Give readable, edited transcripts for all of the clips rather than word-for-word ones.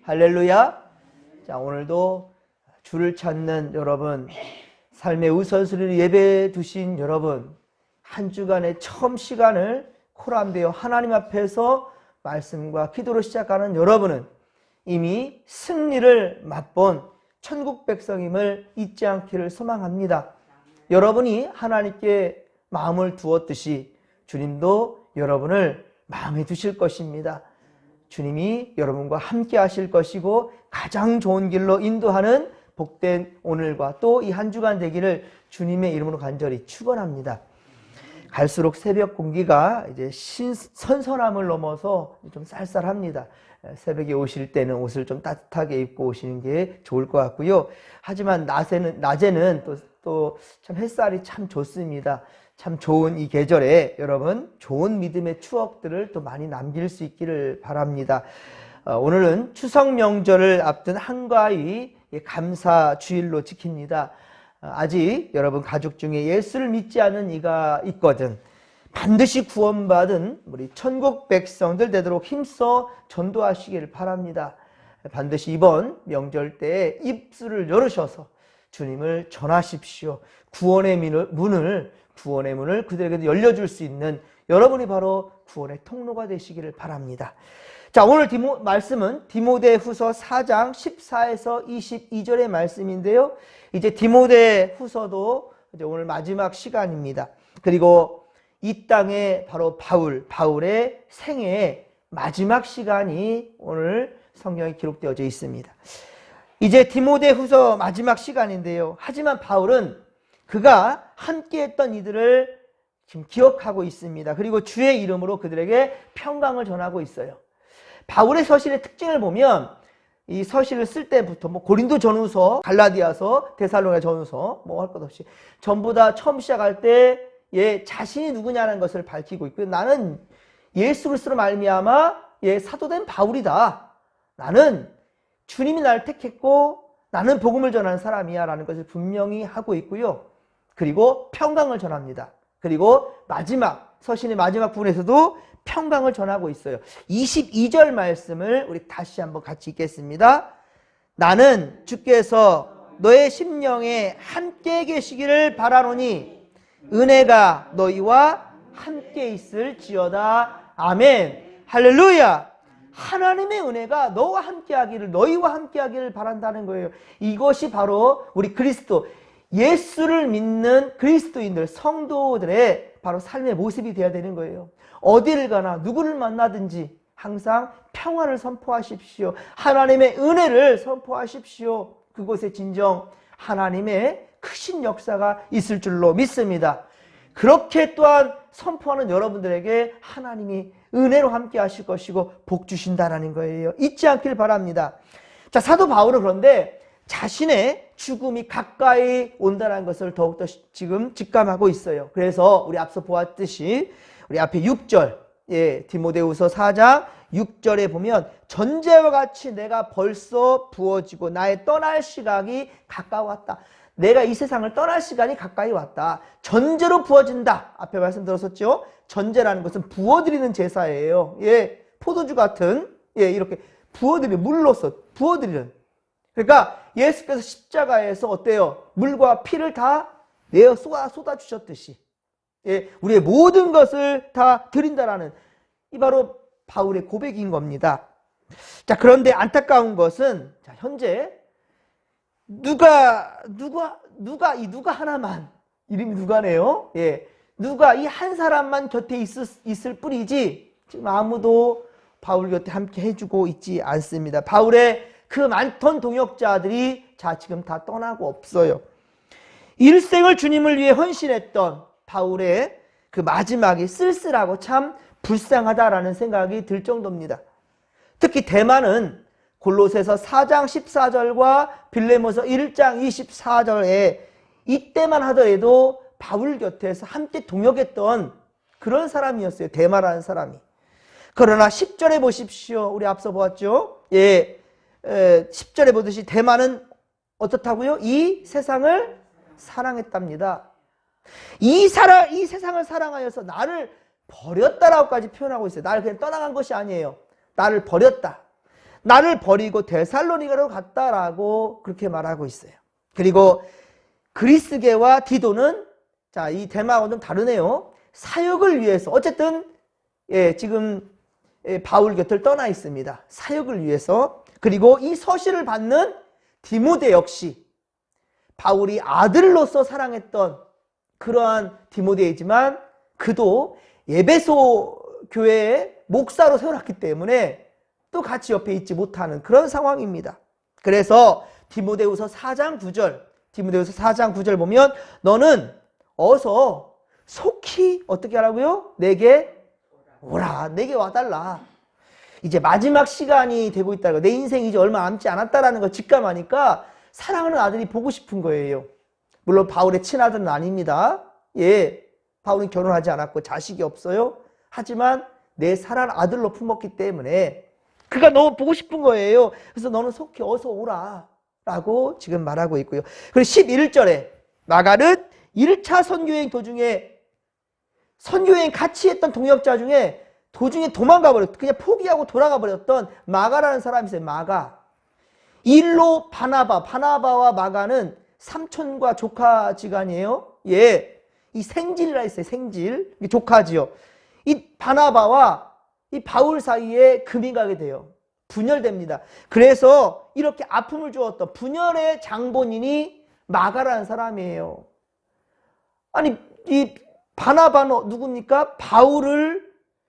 할렐루야. 자, 오늘도 주를 찾는 여러분, 삶의 우선순위를 예배해 두신 여러분, 한 주간의 처음 시간을 코람되어 하나님 앞에서 말씀과 기도로 시작하는 여러분은 이미 승리를 맛본 천국 백성임을 잊지 않기를 소망합니다. 여러분이 하나님께 마음을 두었듯이 주님도 여러분을 마음에 두실 것입니다. 주님이 여러분과 함께 하실 것이고 가장 좋은 길로 인도하는 복된 오늘과 또 이 한 주간 되기를 주님의 이름으로 간절히 축원합니다. 갈수록 새벽 공기가 이제 선선함을 넘어서 좀 쌀쌀합니다. 새벽에 오실 때는 옷을 좀 따뜻하게 입고 오시는 게 좋을 것 같고요. 하지만 낮에는 또 참 햇살이 참 좋습니다. 참 좋은 이 계절에 여러분 좋은 믿음의 추억들을 또 많이 남길 수 있기를 바랍니다. 오늘은 추석 명절을 앞둔 한가위 감사 주일로 지킵니다. 아직 여러분 가족 중에 예수를 믿지 않는 이가 있거든 반드시 구원받은 우리 천국 백성들 되도록 힘써 전도하시기를 바랍니다. 반드시 이번 명절 때에 입술을 열으셔서 주님을 전하십시오. 구원의 문을 그들에게도 열려줄 수 있는 여러분이 바로 구원의 통로가 되시기를 바랍니다. 자, 오늘 말씀은 디모데후서 4장 14에서 22절의 말씀인데요. 이제 디모데후서도 이제 오늘 마지막 시간입니다. 그리고 이 땅에 바로 바울의 생애의 마지막 시간이 오늘 성경에 기록되어져 있습니다. 이제 디모데후서 마지막 시간인데요. 하지만 바울은 그가 함께했던 이들을 지금 기억하고 있습니다. 그리고 주의 이름으로 그들에게 평강을 전하고 있어요. 바울의 서신의 특징을 보면 이 서신을 쓸 때부터 고린도 전후서, 갈라디아서, 데살로니가 전후서 할 것 없이 전부 다 처음 시작할 때 자신이 누구냐는 것을 밝히고 있고요. 나는 예수 그리스도로 말미암아 사도된 바울이다. 나는 주님이 나를 택했고 나는 복음을 전하는 사람이야 라는 것을 분명히 하고 있고요. 그리고 평강을 전합니다. 그리고 서신의 마지막 부분에서도 평강을 전하고 있어요. 22절 말씀을 우리 다시 한번 같이 읽겠습니다. 나는 주께서 너의 심령에 함께 계시기를 바라노니 은혜가 너희와 함께 있을지어다. 아멘. 할렐루야. 하나님의 은혜가 너희와 함께 하기를 바란다는 거예요. 이것이 바로 우리 예수를 믿는 그리스도인들, 성도들의 바로 삶의 모습이 되어야 되는 거예요. 어디를 가나 누구를 만나든지 항상 평화를 선포하십시오. 하나님의 은혜를 선포하십시오. 그곳에 진정 하나님의 크신 역사가 있을 줄로 믿습니다. 그렇게 또한 선포하는 여러분들에게 하나님이 은혜로 함께 하실 것이고 복 주신다라는 거예요. 잊지 않길 바랍니다. 자, 사도 바울은 그런데 자신의 죽음이 가까이 온다는 것을 더욱더 지금 직감하고 있어요. 그래서 우리 앞서 보았듯이 우리 앞에 6절, 디모데후서 4장 6절에 보면 전제와 같이 내가 벌써 부어지고 나의 떠날 시각이 가까웠다. 내가 이 세상을 떠날 시간이 가까이 왔다. 전제로 부어진다. 앞에 말씀 들었었죠? 전제라는 것은 부어드리는 제사예요. 포도주 같은, 이렇게 물로서 부어드리는. 그러니까 예수께서 십자가에서 어때요? 물과 피를 다 내어 쏟아주셨듯이. 우리의 모든 것을 다 드린다라는 이 바로 바울의 고백인 겁니다. 자, 그런데 안타까운 것은 현재 누가 하나만, 이름이 누가네요. 누가 이 한 사람만 곁에 있을 뿐이지 지금 아무도 바울 곁에 함께 해주고 있지 않습니다. 바울의 그 많던 동역자들이 지금 다 떠나고 없어요. 일생을 주님을 위해 헌신했던 바울의 그 마지막이 쓸쓸하고 참 불쌍하다라는 생각이 들 정도입니다. 특히 대만은 골로새서 4장 14절과 빌레모서 1장 24절에 이때만 하더라도 바울 곁에서 함께 동역했던 그런 사람이었어요. 대마라는 사람이. 그러나 10절에 보십시오. 우리 앞서 보았죠? 10절에 보듯이 대마는 어떻다고요? 이 세상을 사랑했답니다. 이 세상을 사랑하여서 나를 버렸다라고까지 표현하고 있어요. 나를 그냥 떠나간 것이 아니에요. 나를 버렸다. 나를 버리고 데살로니가로 갔다라고 그렇게 말하고 있어요. 그리고 그리스계와 디도는 자, 이 데마하고는 좀 다르네요. 사역을 위해서 어쨌든 지금 바울 곁을 떠나 있습니다. 사역을 위해서. 그리고 이 서신을 받는 디모데 역시 바울이 아들로서 사랑했던 그러한 디모데이지만 그도 에베소 교회의 목사로 세워놨기 때문에 또 같이 옆에 있지 못하는 그런 상황입니다. 그래서 디모데후서 4장 9절 보면 너는 어서 속히 어떻게 하라고요? 내게 오라. 내게 와달라. 이제 마지막 시간이 되고 있다는 거. 내 인생이 이제 얼마 남지 않았다라는 걸 직감하니까 사랑하는 아들이 보고 싶은 거예요. 물론 바울의 친아들은 아닙니다. 바울은 결혼하지 않았고 자식이 없어요. 하지만 내 사랑하는 아들로 품었기 때문에 그가 너무 보고 싶은 거예요. 그래서 너는 속히 어서 오라 라고 지금 말하고 있고요. 그리고 11절에 마가는 1차 선교여행 도중에 선교여행 같이 했던 동역자 중에 도중에 도망가 버렸던, 그냥 포기하고 돌아가 버렸던 마가라는 사람이 있어요. 마가. 일로 바나바와 마가는 삼촌과 조카지간이에요. 이 생질이라 했어요. 생질. 이게 조카지요. 이 바나바와 이 바울 사이에 금이 가게 돼요. 분열됩니다. 그래서 이렇게 아픔을 주었던 분열의 장본인이 마가라는 사람이에요. 아니, 이 바나바는 누굽니까? 바울을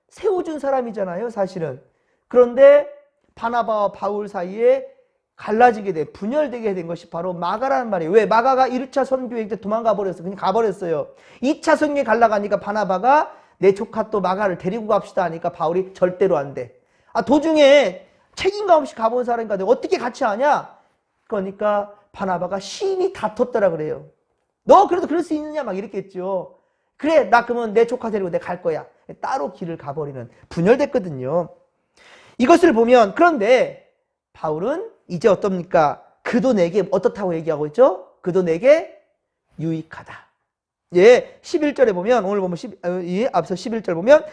세워준 사람이잖아요, 사실은. 그런데 바나바와 바울 사이에 갈라지게 돼, 분열되게 된 것이 바로 마가라는 말이에요. 왜? 마가가 1차 선교행 때 도망가 버렸어요. 그냥 가버렸어요. 2차 선교에 가려가니까 바나바가 내 조카 또 마가를 데리고 갑시다 하니까 바울이 절대로 안 돼. 책임감 없이 가본 사람인가 어떻게 같이 하냐? 그러니까 바나바가 심히 다퉜더라 그래요. 너 그래도 그럴 수 있느냐? 막 이랬겠죠. 그래, 나 그러면 내 조카 데리고 내가 갈 거야. 따로 길을 가버리는, 분열됐거든요. 이것을 보면, 그런데 바울은 이제 어떻습니까? 그도 내게 어떻다고 얘기하고 있죠? 그도 내게 유익하다. 11절에 보면, 오늘 보면 앞서 11절 보면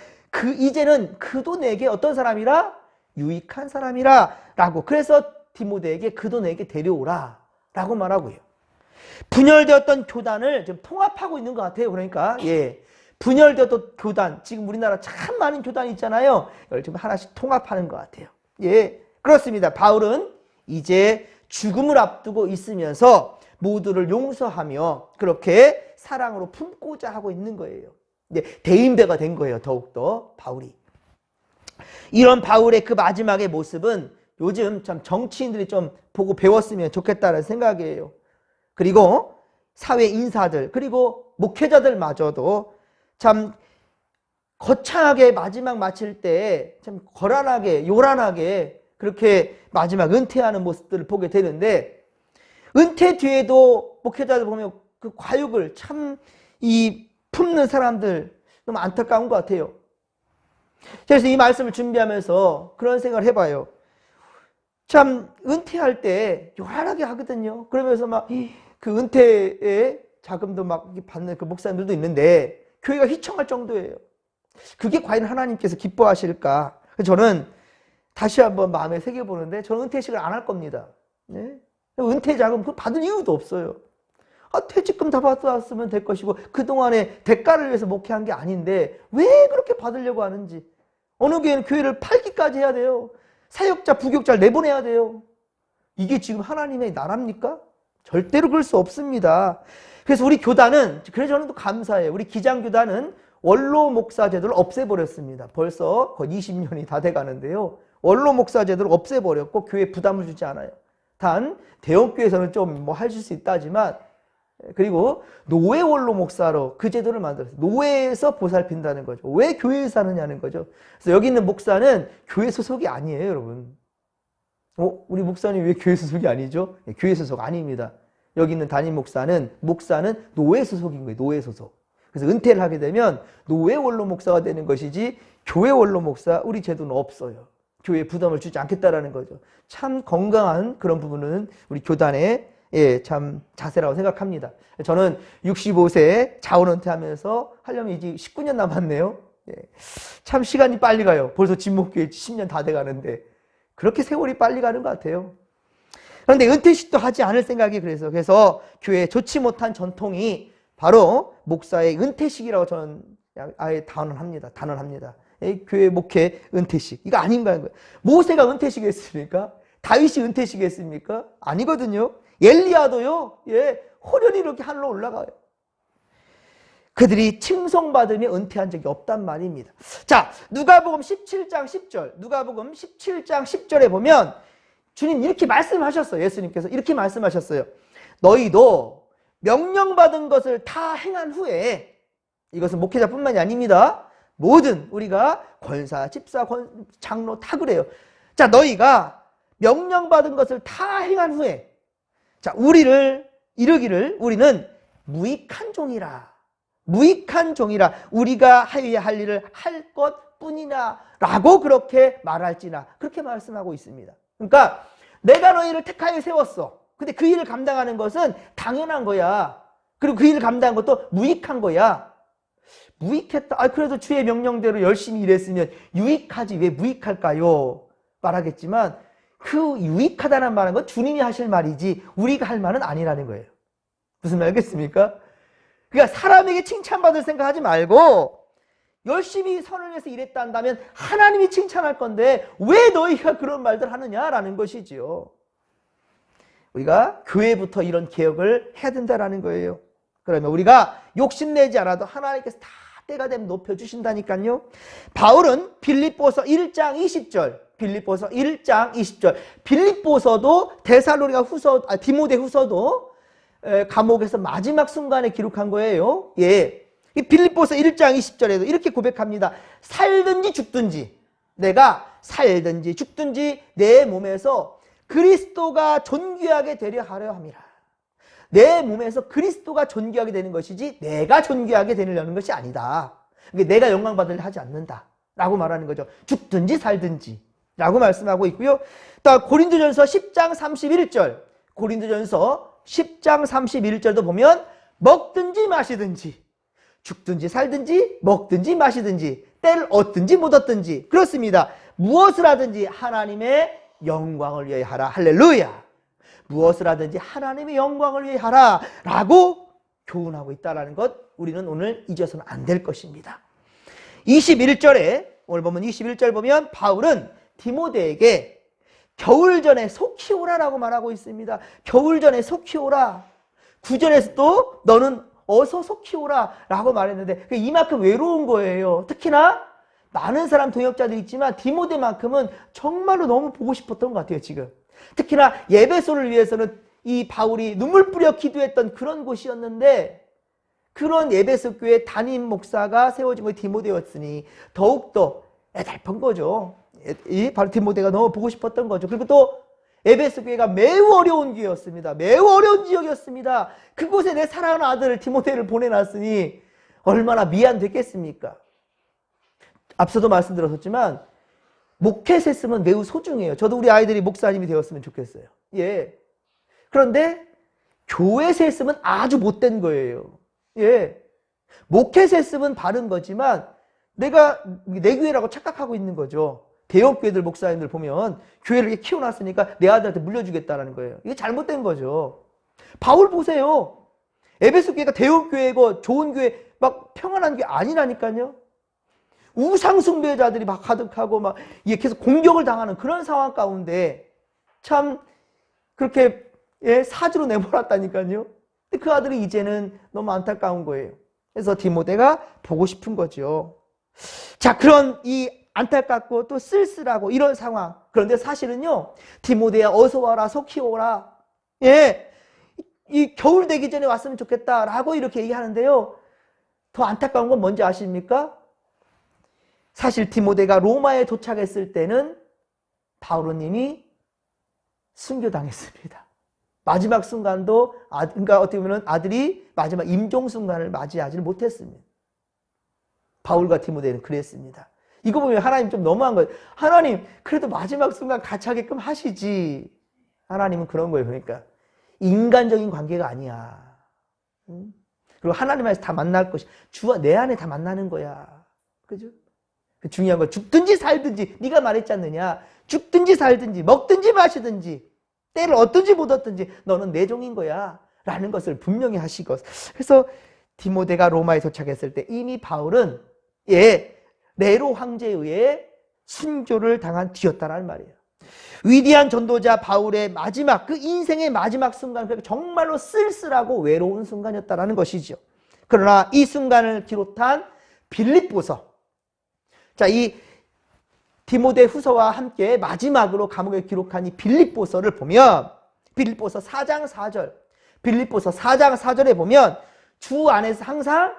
이제는 그도 내게 어떤 사람이라? 유익한 사람이라 라고. 그래서 디모데에게 그도 내게 데려오라 라고 말하고요. 분열되었던 교단을 지금 통합하고 있는 것 같아요. 그러니까 분열되었던 교단, 지금 우리나라 참 많은 교단이 있잖아요. 이걸 지금 하나씩 통합하는 것 같아요. 그렇습니다. 바울은 이제 죽음을 앞두고 있으면서 모두를 용서하며 그렇게 사랑으로 품고자 하고 있는 거예요. 대인배가 된 거예요. 더욱더 바울이. 이런 바울의 그 마지막의 모습은 요즘 참 정치인들이 좀 보고 배웠으면 좋겠다는 생각이에요. 그리고 사회 인사들, 그리고 목회자들마저도 참 거창하게 마지막 마칠 때 참 거란하게, 요란하게 그렇게 마지막 은퇴하는 모습들을 보게 되는데, 은퇴 뒤에도 목회자들 보면 그 과욕을 참 품는 사람들 너무 안타까운 것 같아요. 그래서 이 말씀을 준비하면서 그런 생각을 해봐요. 참 은퇴할 때 요란하게 하거든요. 그러면서 막 그 은퇴에 자금도 막 받는 그 목사님들도 있는데 교회가 휘청할 정도예요. 그게 과연 하나님께서 기뻐하실까? 저는 다시 한번 마음에 새겨보는데 저는 은퇴식을 안 할 겁니다. 은퇴 자금 그거 받을 이유도 없어요. 퇴직금 다 받았으면 될 것이고 그동안에 대가를 위해서 목회한 게 아닌데 왜 그렇게 받으려고 하는지. 어느 교회는 교회를 팔기까지 해야 돼요. 사역자, 부교육자를 내보내야 돼요. 이게 지금 하나님의 나라입니까? 절대로 그럴 수 없습니다. 그래서 우리 교단은, 그래서 저는 또 감사해요. 우리 기장교단은 원로 목사 제도를 없애버렸습니다. 벌써 거의 20년이 다 돼가는데요. 원로 목사 제도를 없애버렸고 교회에 부담을 주지 않아요. 단 대형교회에서는 좀 뭐 하실 수 있다지만, 그리고 노예 원로 목사로 그 제도를 만들었어요. 노예에서 보살핀다는 거죠. 왜 교회에서 하느냐는 거죠. 그래서 여기 있는 목사는 교회 소속이 아니에요, 여러분. 우리 목사님 왜 교회 소속이 아니죠? 교회 소속 아닙니다. 여기 있는 담임 목사는 노예 소속인 거예요. 노예 소속. 그래서 은퇴를 하게 되면 노예 원로 목사가 되는 것이지 교회 원로 목사 우리 제도는 없어요. 교회에 부담을 주지 않겠다라는 거죠. 참 건강한 그런 부분은 우리 교단의 참 자세라고 생각합니다. 저는 65세 자원 은퇴하면서 하려면 이제 19년 남았네요. 참 시간이 빨리 가요. 벌써 진목교회 10년 다 돼가는데. 그렇게 세월이 빨리 가는 것 같아요. 그런데 은퇴식도 하지 않을 생각이 그래서 교회에 좋지 못한 전통이 바로 목사의 은퇴식이라고 저는 아예 단언합니다. 교회 목회 은퇴식. 이거 아닌 거예요. 모세가 은퇴식 했습니까? 다윗이 은퇴식 했습니까? 아니거든요. 엘리야도요, 호련히 이렇게 하늘로 올라가요. 그들이 칭송받으며 은퇴한 적이 없단 말입니다. 자, 누가복음 17장 10절. 누가복음 17장 10절에 보면 주님 이렇게 말씀하셨어요. 예수님께서 이렇게 말씀하셨어요. 너희도 명령받은 것을 다 행한 후에, 이것은 목회자뿐만이 아닙니다. 모든 우리가 권사, 집사, 장로 다 그래요. 자, 너희가 명령받은 것을 다 행한 후에, 자, 우리를 이르기를 우리는 무익한 종이라. 무익한 종이라. 우리가 하여야 할 일을 할 것뿐이나 라고 그렇게 말할지나. 그렇게 말씀하고 있습니다. 그러니까 내가 너희를 택하여 세웠어. 근데 그 일을 감당하는 것은 당연한 거야. 그리고 그 일을 감당한 것도 무익한 거야. 무익했다. 그래도 주의 명령대로 열심히 일했으면 유익하지 왜 무익할까요? 말하겠지만 그 유익하다는 말은 건 주님이 하실 말이지 우리가 할 말은 아니라는 거예요. 무슨 말 알겠습니까? 그러니까 사람에게 칭찬받을 생각하지 말고 열심히 선을 위해서 일했다 한다면 하나님이 칭찬할 건데 왜 너희가 그런 말들 하느냐라는 것이지요. 우리가 교회부터 이런 개혁을 해야 된다라는 거예요. 그러면 우리가 욕심내지 않아도 하나님께서 다 때가 되면 높여주신다니까요. 바울은 빌립보서 1장 20절, 빌립보서 1장 20절, 빌립보서도 디모데 후서도 감옥에서 마지막 순간에 기록한 거예요. 이 빌립보서 1장 20절에도 이렇게 고백합니다. 살든지 죽든지, 내가 살든지 죽든지 내 몸에서 그리스도가 존귀하게 되려 하려 함이라. 내 몸에서 그리스도가 존귀하게 되는 것이지 내가 존귀하게 되려는 것이 아니다. 내가 영광 받으려 하지 않는다 라고 말하는 거죠. 죽든지 살든지 라고 말씀하고 있고요. 또 고린도전서 10장 31절, 고린도전서 10장 31절도 보면 먹든지 마시든지 죽든지 살든지 먹든지 마시든지 때를 얻든지 못 얻든지 그렇습니다. 무엇을 하든지 하나님의 영광을 위하여 하라. 할렐루야. 무엇을 하든지 하나님의 영광을 위해 하라 라고 교훈하고 있다는 것 우리는 오늘 잊어서는 안 될 것입니다. 21절에 오늘 보면 21절 보면 바울은 디모데에게 겨울 전에 속히 오라라고 말하고 있습니다. 겨울 전에 속히 오라. 9절에서도 너는 어서 속히 오라 라고 말했는데 이만큼 외로운 거예요. 특히나 많은 사람 동역자들이 있지만 디모데만큼은 정말로 너무 보고 싶었던 것 같아요. 지금 특히나 예배소를 위해서는 이 바울이 눈물 뿌려 기도했던 그런 곳이었는데 그런 예배소 교회 담임 목사가 세워진 것이 디모데였으니 더욱더 애달픈 거죠. 이 바로 디모데가 너무 보고 싶었던 거죠. 그리고 또 에베소 교회가 매우 어려운 교회였습니다. 매우 어려운 지역이었습니다. 그곳에 내 사랑하는 아들 디모데를 보내놨으니 얼마나 미안됐겠습니까? 앞서도 말씀드렸었지만 목회 셌으면 매우 소중해요. 저도 우리 아이들이 목사님이 되었으면 좋겠어요. 그런데 교회 셌으면 아주 못된 거예요. 목회 셌으면 바른 거지만 내가 내 교회라고 착각하고 있는 거죠. 대형교회들 목사님들 보면 교회를 이렇게 키워놨으니까 내 아들한테 물려주겠다는 거예요. 이게 잘못된 거죠. 바울 보세요. 에베소 교회가 대형교회고 좋은 교회 막 평안한 교회 아니라니까요. 우상숭배자들이 막 가득하고 막 이게 계속 공격을 당하는 그런 상황 가운데 참 그렇게 사주로 내몰았다니까요. 근데 그 아들이 이제는 너무 안타까운 거예요. 그래서 디모데가 보고 싶은 거죠. 자, 그런 이 안타깝고 또 쓸쓸하고 이런 상황. 그런데 사실은요, 디모데야 어서 와라, 속히 오라. 이 겨울 되기 전에 왔으면 좋겠다라고 이렇게 얘기하는데요. 더 안타까운 건 뭔지 아십니까? 사실 디모데가 로마에 도착했을 때는 바오로님이 순교당했습니다. 마지막 순간도 그러니까 어떻게 보면 아들이 마지막 임종 순간을 맞이하지 못했습니다. 바울과 디모데는 그랬습니다. 이거 보면 하나님 좀 너무한 거예요. 하나님 그래도 마지막 순간 같이 하게끔 하시지. 하나님은 그런 거예요. 그러니까 인간적인 관계가 아니야. 그리고 하나님 안에서 다 만날 것이 주와 내 안에 다 만나는 거야. 그죠? 중요한 건 죽든지 살든지 네가 말했지 않느냐. 죽든지 살든지 먹든지 마시든지 때를 얻든지 못 얻든지 너는 내 종인 거야 라는 것을 분명히 하시고, 그래서 디모데가 로마에 도착했을 때 이미 바울은 네로 황제에 의해 순교를 당한 뒤였다라는 말이에요. 위대한 전도자 바울의 마지막, 그 인생의 마지막 순간, 정말로 쓸쓸하고 외로운 순간이었다라는 것이죠. 그러나 이 순간을 기록한 빌립보서, 자, 이 디모데 후서와 함께 마지막으로 감옥에 기록한 이 빌립보서를 보면, 빌립보서 4장 4절, 빌립보서 4장 4절에 보면 주 안에서 항상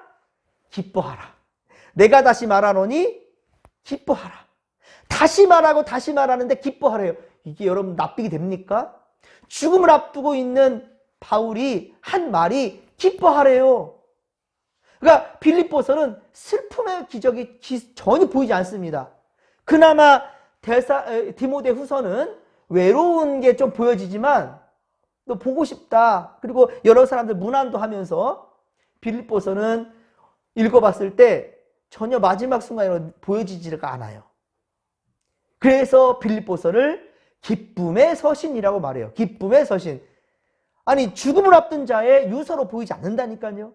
기뻐하라. 내가 다시 말하노니 기뻐하라. 다시 말하고 다시 말하는데 기뻐하래요. 이게 여러분 납득이 됩니까? 죽음을 앞두고 있는 바울이 한 말이 기뻐하래요. 그러니까 빌립보서는 슬픔의 기적이 전혀 보이지 않습니다. 그나마 디모데 후서는 외로운 게 좀 보여지지만 너 보고 싶다. 그리고 여러 사람들 문안도 하면서, 빌립보서는 읽어봤을 때 전혀 마지막 순간으로 보여지지가 않아요. 그래서 빌립보서를 기쁨의 서신이라고 말해요. 기쁨의 서신. 아니, 죽음을 앞둔 자의 유서로 보이지 않는다니까요.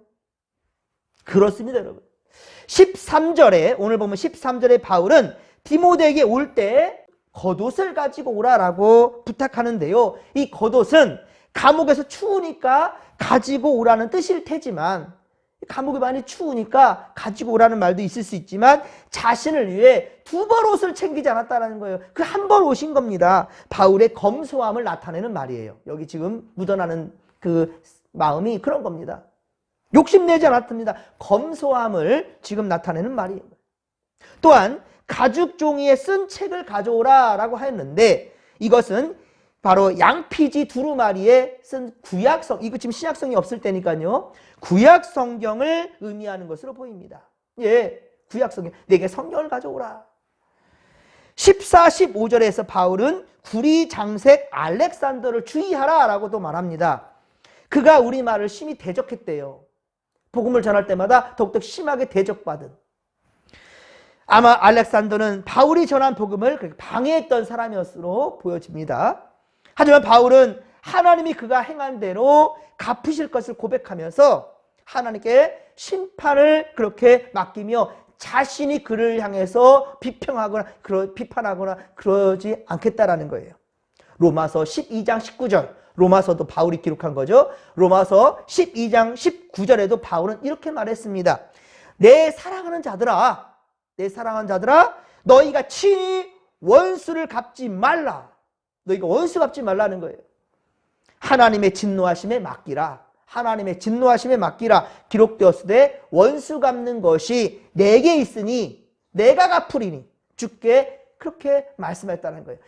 그렇습니다, 여러분. 13절에, 오늘 보면 13절에 바울은 디모데에게 올 때 겉옷을 가지고 오라라고 부탁하는데요. 이 겉옷은 감옥에서 추우니까 가지고 오라는 뜻일 테지만, 감옥이 많이 추우니까 가지고 오라는 말도 있을 수 있지만, 자신을 위해 두 벌 옷을 챙기지 않았다는 거예요. 그 한 벌 옷인 겁니다. 바울의 검소함을 나타내는 말이에요. 여기 지금 묻어나는 그 마음이 그런 겁니다. 욕심내지 않았습니다. 검소함을 지금 나타내는 말이에요. 또한 가죽 종이에 쓴 책을 가져오라 라고 하였는데, 이것은 바로 양피지 두루마리에 쓴 구약성, 이거 지금 신약성이 없을 때니까요, 구약성경을 의미하는 것으로 보입니다. 구약성경, 내게 성경을 가져오라. 14, 15절에서 바울은 구리장색 알렉산더를 주의하라 라고도 말합니다. 그가 우리말을 심히 대적했대요. 복음을 전할 때마다 더욱더 심하게 대적받은, 아마 알렉산더는 바울이 전한 복음을 방해했던 사람이었으로 보여집니다. 하지만 바울은 하나님이 그가 행한 대로 갚으실 것을 고백하면서 하나님께 심판을 그렇게 맡기며 자신이 그를 향해서 비판하거나 그러지 않겠다라는 거예요. 로마서 12장 19절, 로마서도 바울이 기록한 거죠. 로마서 12장 19절에도 바울은 이렇게 말했습니다. 내 사랑하는 자들아, 너희가 친히 원수를 갚지 말라. 너희가 원수 갚지 말라는 거예요. 하나님의 진노하심에 맡기라. 하나님의 진노하심에 맡기라. 기록되었으되 원수 갚는 것이 내게 있으니 내가 갚으리니. 주께 그렇게 말씀했다는 거예요.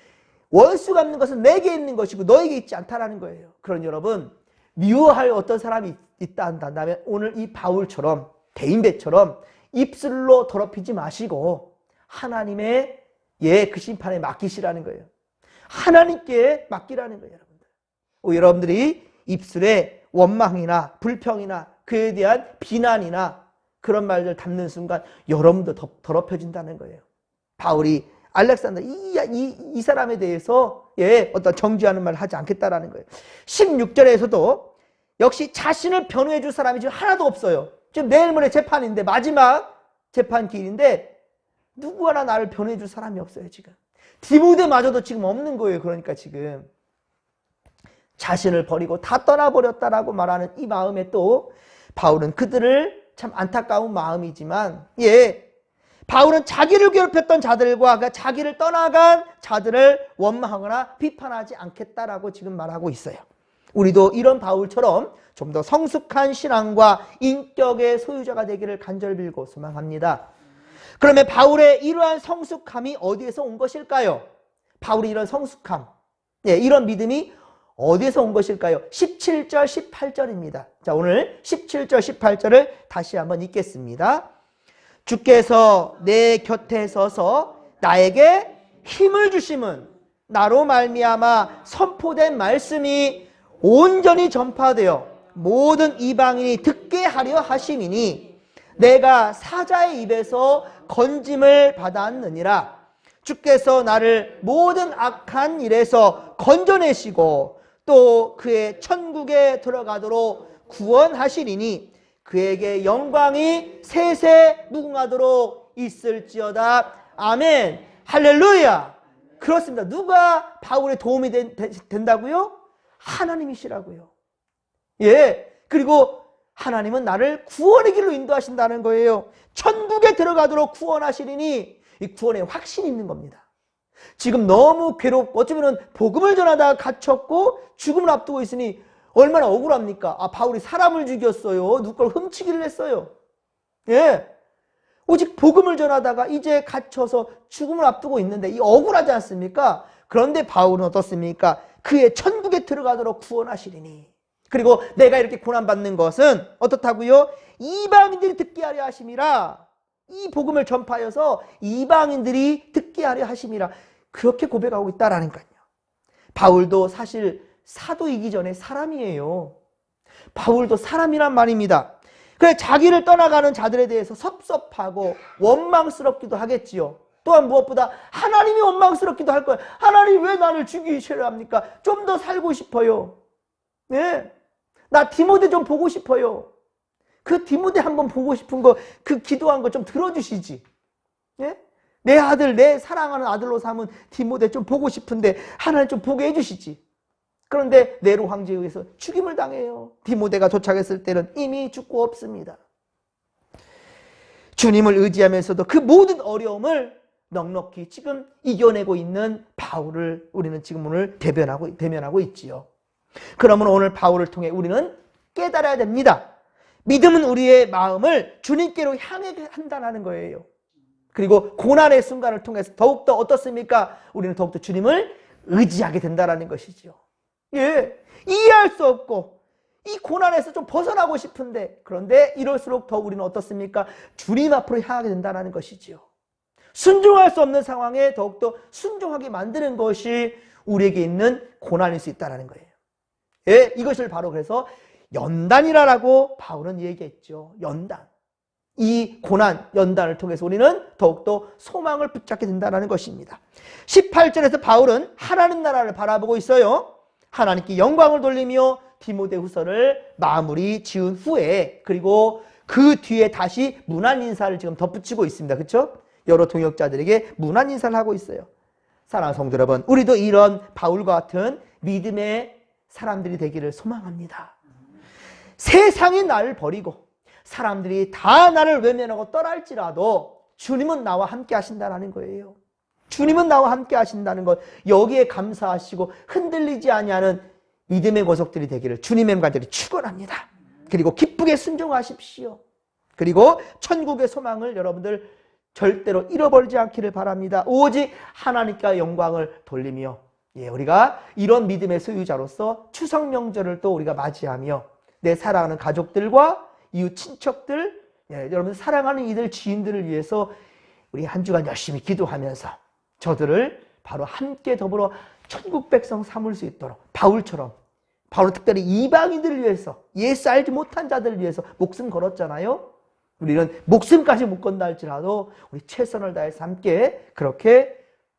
원수 갚는 것은 내게 있는 것이고 너에게 있지 않다라는 거예요. 그러니 여러분, 미워할 어떤 사람이 있다 한다면 오늘 이 바울처럼, 대인배처럼 입술로 더럽히지 마시고 하나님의 그 심판에 맡기시라는 거예요. 하나님께 맡기라는 거예요, 여러분들. 여러분들이 입술에 원망이나 불평이나 그에 대한 비난이나 그런 말들 담는 순간 여러분도 더럽혀진다는 거예요. 바울이 알렉산더 이 사람에 대해서 어떤 정죄하는 말을 하지 않겠다라는 거예요. 16절에서도 역시 자신을 변호해 줄 사람이 지금 하나도 없어요. 지금 내일 모레 재판인데, 마지막 재판 기일인데 누구 하나 나를 변호해 줄 사람이 없어요. 지금 디모데마저도 지금 없는 거예요. 그러니까 지금 자신을 버리고 다 떠나버렸다라고 말하는 이 마음에 또 바울은 그들을 참 안타까운 마음이지만, 바울은 자기를 괴롭혔던 자들과, 그러니까 자기를 떠나간 자들을 원망하거나 비판하지 않겠다라고 지금 말하고 있어요. 우리도 이런 바울처럼 좀 더 성숙한 신앙과 인격의 소유자가 되기를 간절히 빌고 소망합니다. 그러면 바울의 이러한 성숙함이 어디에서 온 것일까요? 바울의 이런 성숙함, 이런 믿음이 어디에서 온 것일까요? 17절, 18절입니다. 자, 오늘 17절, 18절을 다시 한번 읽겠습니다. 주께서 내 곁에 서서 나에게 힘을 주심은 나로 말미암아 선포된 말씀이 온전히 전파되어 모든 이방인이 듣게 하려 하심이니 내가 사자의 입에서 건짐을 받았느니라. 주께서 나를 모든 악한 일에서 건져내시고 또 그의 천국에 들어가도록 구원하시리니 그에게 영광이 세세 무궁하도록 있을지어다. 아멘. 할렐루야. 그렇습니다. 누가 바울의 도움이 된다고요? 하나님이시라고요. 예. 그리고 하나님은 나를 구원의 길로 인도하신다는 거예요. 천국에 들어가도록 구원하시리니 이 구원에 확신이 있는 겁니다. 지금 너무 괴롭고 어쩌면 복음을 전하다가 갇혔고 죽음을 앞두고 있으니 얼마나 억울합니까? 아, 바울이 사람을 죽였어요. 누구 걸 훔치기를 했어요. 예. 오직 복음을 전하다가 이제 갇혀서 죽음을 앞두고 있는데 이 억울하지 않습니까? 그런데 바울은 어떻습니까? 그의 천국에 들어가도록 구원하시리니. 그리고 내가 이렇게 고난받는 것은 어떻다고요? 이방인들이 듣게 하려 하심이라. 이 복음을 전파하여서 이방인들이 듣게 하려 하심이라. 그렇게 고백하고 있다라니까요. 바울도 사실 사도이기 전에 사람이에요. 바울도 사람이란 말입니다. 그래 자기를 떠나가는 자들에 대해서 섭섭하고 원망스럽기도 하겠지요. 또한 무엇보다 하나님이 원망스럽기도 할 거예요. 하나님 왜 나를 죽이시려 합니까? 좀 더 살고 싶어요. 네. 나 디모데 좀 보고 싶어요. 그 디모데 한번 보고 싶은 거, 그 기도한 거 좀 들어주시지. 예? 내 아들, 내 사랑하는 아들로 삼은 디모데 좀 보고 싶은데 하나님 좀 보게 해주시지. 그런데 네로 황제에 의해서 죽임을 당해요. 디모데가 도착했을 때는 이미 죽고 없습니다. 주님을 의지하면서도 그 모든 어려움을 넉넉히 지금 이겨내고 있는 바울을 우리는 지금 오늘 대면하고 있지요. 그러면 오늘 바울을 통해 우리는 깨달아야 됩니다. 믿음은 우리의 마음을 주님께로 향하게 한다는 거예요. 그리고 고난의 순간을 통해서 더욱더 어떻습니까? 우리는 더욱더 주님을 의지하게 된다는 것이죠. 예, 이해할 수 없고 이 고난에서 좀 벗어나고 싶은데 그런데 이럴수록 더 우리는 어떻습니까? 주님 앞으로 향하게 된다는 것이죠. 순종할 수 없는 상황에 더욱더 순종하게 만드는 것이 우리에게 있는 고난일 수 있다는 거예요. 예, 이것을 바로 그래서 연단이라고 바울은 얘기했죠. 연단. 이 고난, 연단을 통해서 우리는 더욱더 소망을 붙잡게 된다는 것입니다. 18절에서 바울은 하나님 나라를 바라보고 있어요. 하나님께 영광을 돌리며 디모데 후서를 마무리 지은 후에 그리고 그 뒤에 다시 문안 인사를 지금 덧붙이고 있습니다. 그렇죠? 여러 동역자들에게 문안 인사를 하고 있어요. 사랑하는 성도 여러분, 우리도 이런 바울과 같은 믿음의 사람들이 되기를 소망합니다. 세상이 나를 버리고 사람들이 다 나를 외면하고 떠날지라도 주님은 나와 함께 하신다는 거예요. 주님은 나와 함께 하신다는 것, 여기에 감사하시고 흔들리지 아니하는 믿음의 고속들이 되기를 주님의 간절히 축원합니다. 그리고 기쁘게 순종하십시오. 그리고 천국의 소망을 여러분들 절대로 잃어버리지 않기를 바랍니다. 오직 하나님께 영광을 돌리며 우리가 이런 믿음의 소유자로서 추석 명절을 또 우리가 맞이하며 내 사랑하는 가족들과 이웃 친척들, 여러분 사랑하는 이들 지인들을 위해서 우리 한 주간 열심히 기도하면서 저들을 바로 함께 더불어 천국 백성 삼을 수 있도록 바울처럼, 바울은 특별히 이방인들을 위해서 예수 알지 못한 자들을 위해서 목숨 걸었잖아요. 우리는 목숨까지 못 건다 할지라도 우리 최선을 다해서 함께 그렇게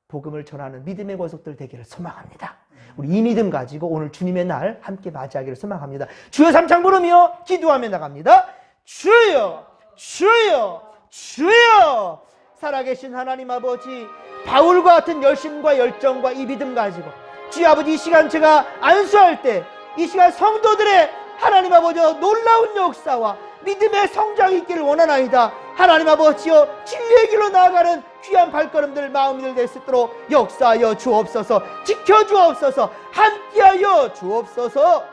복음을 전하는 믿음의 권속들 되기를 소망합니다. 우리 이 믿음 가지고 오늘 주님의 날 함께 맞이하기를 소망합니다. 주여 삼창 부르며 기도하며 나갑니다. 주여, 주여, 주여. 살아계신 하나님 아버지, 바울과 같은 열심과 열정과 이 믿음 가지고 주여 아버지, 이 시간 제가 안수할 때 이 시간 성도들의 하나님 아버지 놀라운 역사와 믿음의 성장이 있기를 원하나이다. 하나님 아버지여, 진리의 길로 나아가는 귀한 발걸음들 마음들 될 수 있도록 역사하여 주옵소서. 지켜주옵소서. 함께하여 주옵소서.